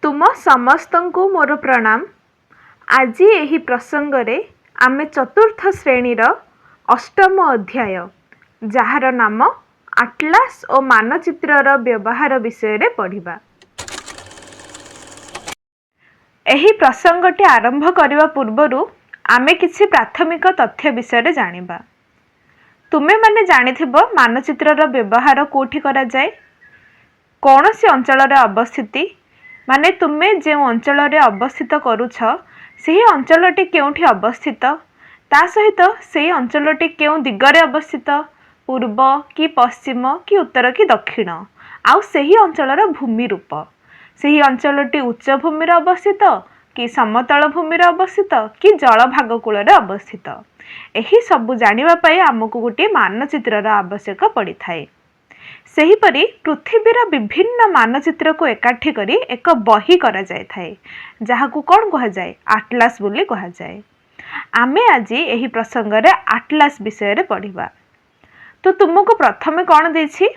तुम समस्तंकु मोर प्रणाम। आज यही प्रसंगरे आमे चतुर्थ श्रेणीर अष्टम अध्याय जार नाम आटलास और मानचित्रर व्यवहार विषय रे पढ़िबा। एही प्रसंगटी आरंभ करने पूर्वरु आमे किछि प्राथमिक तथ्य विषय रे जानिबा। तुमे माने जानिथिबो मानचित्रर व्यवहार कोठी करा जाय। कौनसी अंचल रे अवस्थिति माने तुमे जे अंचल रे अवस्थित करूछ सेही अंचलटी केउठी अवस्थित, ता सहित सेही अंचलटी केउ दिगरे अवस्थित, पूर्व कि पश्चिम कि उत्तर कि दक्षिण, आउ सेही अंचलर भूमि रूप, सेही अंचलटी उच्च भूमि रे अवस्थित कि समतल भूमि रे अवस्थित कि जल भाग कूल रे अवस्थित, एही सबु जानिबा पई हमकु गोटे मानचित्रर आवश्यक पड़ी थाए। सेहीपरि पृथ्वीर विभिन्न मानचित्र को एकाठी करी एक बही करा जाय थाए, जहाकू कौन कहा जाए, आटलास बोली कहा जाए। आमे आज एही प्रसंग रे आटलास विषय रे पढ़िबा। तो तुमको प्रथमे कौन देछि,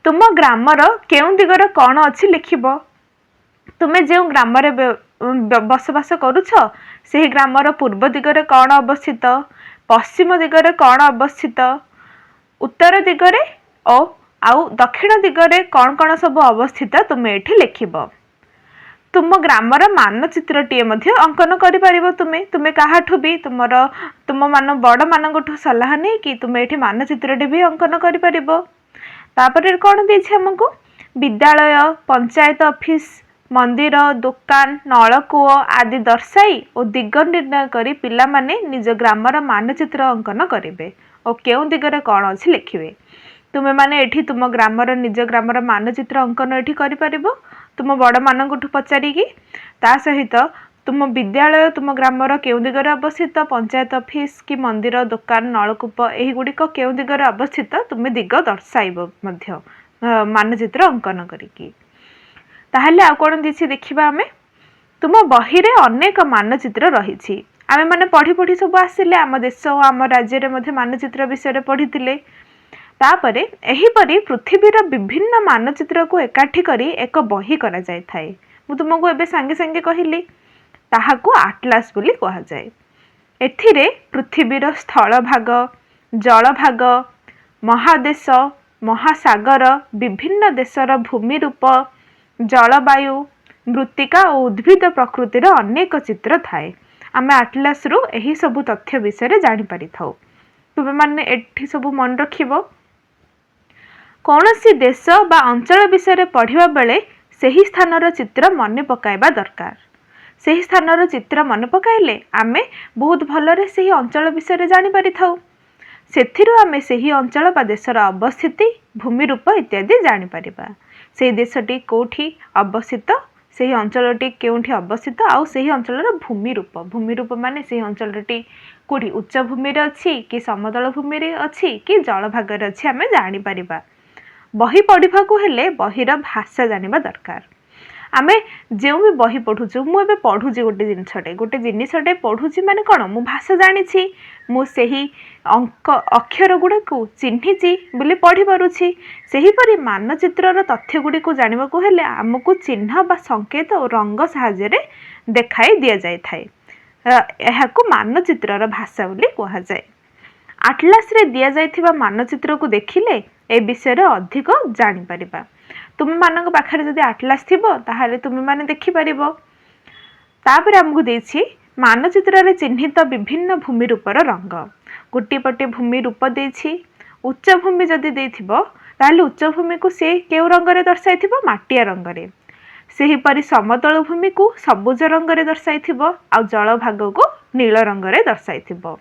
तुम ग्रामर केउ दिगर कौन अछि लिखिबो। तुमे जे ग्राम रे बसवास करूछ सेही ग्रामर पूर्व दिगरे कौन अवस्थित, पश्चिम दिगरे कौन अवस्थित, उत्तर दिगरे और आउ दक्षिण दिगरे कौन कौन सब अवस्थित तुमे एठी लिखिबो। तुम ग्रामर मानचित्रटीए मध्ये अंकन करि परिबो। तुमे काहाठु भी तुम मान बड़ मानगठु सलाह नै कि तुमे एठी मानचित्रटी भी अंकन करि परिबो। तापर कोन देछि हमकु, विद्यालय, पंचायत ऑफिस, मंदिर, दुकान, नलकूओ आदि दर्शाई और दिग निर्णय करी पिला माने निज ग्रामर मानचित्र अंकन करिवे और केउ दिगरे कौन अछि लिखिवे। तुमे माने एठी तुम ग्रामर निज ग्रामर मानचित्र अंकन एठी करि परिबो तुम बड़ मानगठु पचारिकी। ता सहित तुम विद्यालय तुम ग्रामर केउ दिगरे अवस्थित, पंचायत ऑफिस कि मंदिर, दुकान, नलकूप एही गुडिक केउ दिगरे अवस्थित तुमे दिग दर्शाइबो मध्य मानचित्र अंकन करिकी। ताहले आ कोन दिछि देखिबा आमे, तुम बही रे अनेक मानचित्र रहिछि। आमे माने पढ़ी पढ़ी सब आसिले आम देश और आम राज्य रे मध्ये मानचित्र विषय रे पढ़िथिले। तापरे एहीपरि पृथ्वीर विभिन्न मानचित्र को एकाठी करी एक बही करा जाय थाए। मु तुमको एबे संगे संगे कहिली ताहाकू आटलास बोली कहा जाय। एथिरे पृथ्वीर स्थल भाग, जल भाग, महादेश, महासागर, विभिन्न देशर भूमि रूप, जलवायु, मृत्तिका और उद्भिद प्रकृतिर अनेक चित्र थाए। आमे आटलास रु एही सबु तथ्य विषय रे जानि पारि थाउ। तुमे माने एठी सबु मन रखिबो। कौनसी देश बा अंचल विषय पढ़िबा बेले सेही स्थानर चित्र मन पकाइबा दरकार। सेही स्थानर चित्र मन पकाइले आमे बहुत भलरे सेही अंचल विषय जानि पारि थाउ। सेथिरु आमे सेही अंचल बा देशर अवस्थिति, भूमि रूप इत्यादि जानि पारिबा। सेही देशटी कोठी अवस्थित, सेही अंचलटी केउठी अवस्थित, आउ सेही अंचलर भूमि रूप माने सेही अंचलटी कोठी उच्च भूमि रे अछि कि समतल भूमि रे अछि कि जल भाग रे अछि आमे जानि पारिबा। बही पढ़ा को हेले बहीर भाषा जानिबा दरकार। आमे जो भी बही पढ़ुचु, मु एबे पढ़ुची गोटे जिनिसटे पढ़ुची माने कोन, मु भाषा जानिछि, मु सेही अंक अक्षर गुडा को चिन्हिछि बोली पढ़ी पारुछि। सेही परि मानचित्रर तथ्य गुडी को जानिबा को हेले हमकु चिन्ह बा संकेत और रंग सहाय्य रे देखाई दिया जाय थाए। एहाकु मानचित्रर भाषा बोली कहा जाय। आटलास रे दिया जायथिबा मानचित्र को देखिले ए विषय रे अधिक जानि परिबा। तुम मानक पाखरे जदि आटलास थिबो ताहाले तुम माने देखि परिबो। तापर हमकु देछि मानचित्र रे चिन्हित विभिन्न भूमि रूपर रंग। गोटी पटे भूमि रूप देछि। उच्च भूमि जदि देथिबो ताहाले उच्च भूमि को से केउ रंग रे दर्शाइथिबो, माटिया रंग रे। सेही परि समतल भूमि को सबुज रंग रे दर्शाइथिबो आ जल भाग को नील रंग रे दर्शाइथिबो।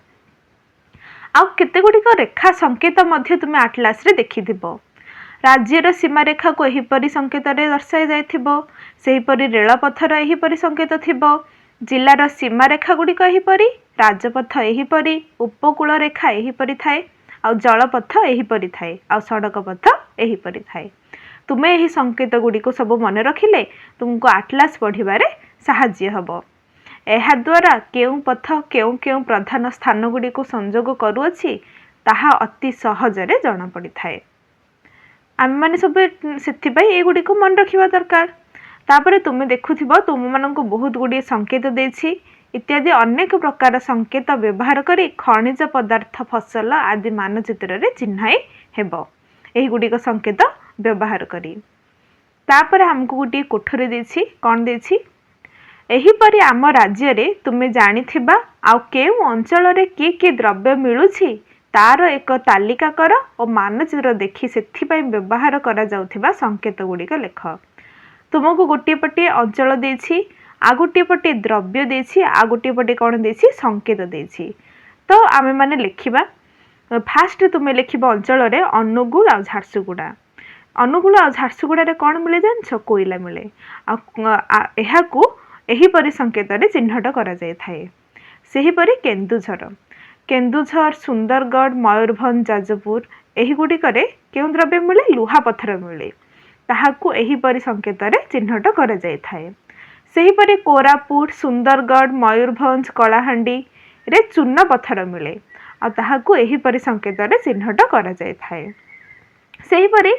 आ केते गुडिक रेखा संकेत मध्य तुम आटलास रे देखिथिबो। राज्यर सीमा रेखा को एहीपरि संकेत रे दर्शाई जायथिबो। सेहीपरि रेलपथर एहीपरि संकेत थिबो। जिल्लार सीमा रेखा गुडिक एहीपरि, राजपथ एहीपरि, उपकूल रेखा एहीपरि थाए, आ जलपथ एहीपरि थाए, आ सड़क पथ एहीपरि थाए। तुमे एही संकेत गुडिक सब मन रखिले तुमको आटलास पढ़िबारे साहाय्य हबो। एहा द्वारा केउ पथ केउ केउ प्रधान स्थान गुडी को संजोग करूअछि ताहा अति सहजरे जणा पड़ी थाए। आम माने सब सेथि पई ए गुडी को मन रखिबा दरकार। तापर तुम देखुथिबो तुम मानक बहुत गुडी संकेत देछि इत्यादि अनेक प्रकार संकेत व्यवहार करी खनिज पदार्थ फसल आदि मानचित्र रे चिन्हाई हेबो एही गुडी संकेत व्यवहार करी। तापर हमको गोटे कोठरी देछि कोन देछि एही परी आम राज्य रे तुमे जानिथिबा आ केउ अंचल रे की द्रव्य मिलुछि तार एक तालिका कर और मानचित्र देखि सेथि पई व्यवहार करा जाउथिबा संकेत गुडी लेख। तुमको गोटे पटे अंचल देछि आ गोटे पटे द्रव्य देछि आ गोटे पटे कोन देछि संकेत देछि। तो आमे माने लिखिबा फास्ट तुमे लिखिबा अंचल रे अनुगुल आ झारसुगुडा अनुगुल आ झारसुगुडा रे कोन मिले जानछ कोइला मिले एहा को एही परि संकेत रे चिन्हट करा जाय थाए। सेही परि केन्दुझर केन्दुझर सुंदरगढ़ मयूरभंज जाजपुर एही गुडी करे केउ द्रव्य मिले लुहा पत्थर मिले ताहाकू एही परि संकेत रे चिन्हट करा जाय थाए। सेही परि कोरापुट सुंदरगढ़ मयूरभंज कलाहांडी रे चूर्ण पत्थर मिले आ ताहाकू एही परि संकेत रे चिन्हट करा जाय थाए। सेही परि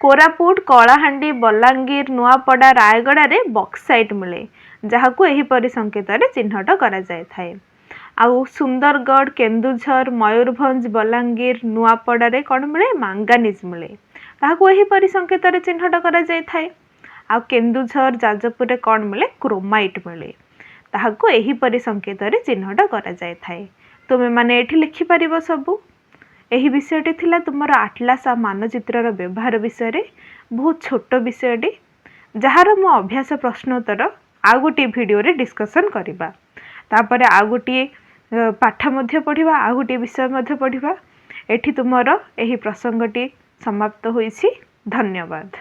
कोरापुट कलाहांडी बलांगीर नुआपड़ा रायगड़ा रे बक्साइट मिले जहाकू एही परि संकेत रे चिन्हट करा जाय थाए। आउ सुंदरगढ़ केन्दुझर मयूरभंज बलांगीर नुआपड़ा रे कोन मिले मांगानीज मिले ताहाकू एही परि संकेत रे चिन्हट करा जाय थाए। आउ केन्दुझर जाजपुर रे कोन मिले क्रोमाइट मिले ताहाकू एही परि संकेत रे चिन्हट करा जाय थाए। तुमे माने एठी लिखि परिबो सबु एही विषयटी थिला तुमर आटलास आ मानचित्रर व्यवहार विषय रे बहुत छोट विषयटी जहार मो अभ्यास प्रश्नोत्तर आ गोटे वीडियो रे डिस्कशन करिबा तापरे आ गोटे पाठ मध्य पढ़िबा आ गोटे विषय मध्य पढ़िबा। एठी तुमर एही प्रसंगटी समाप्त होईछि। धन्यवाद।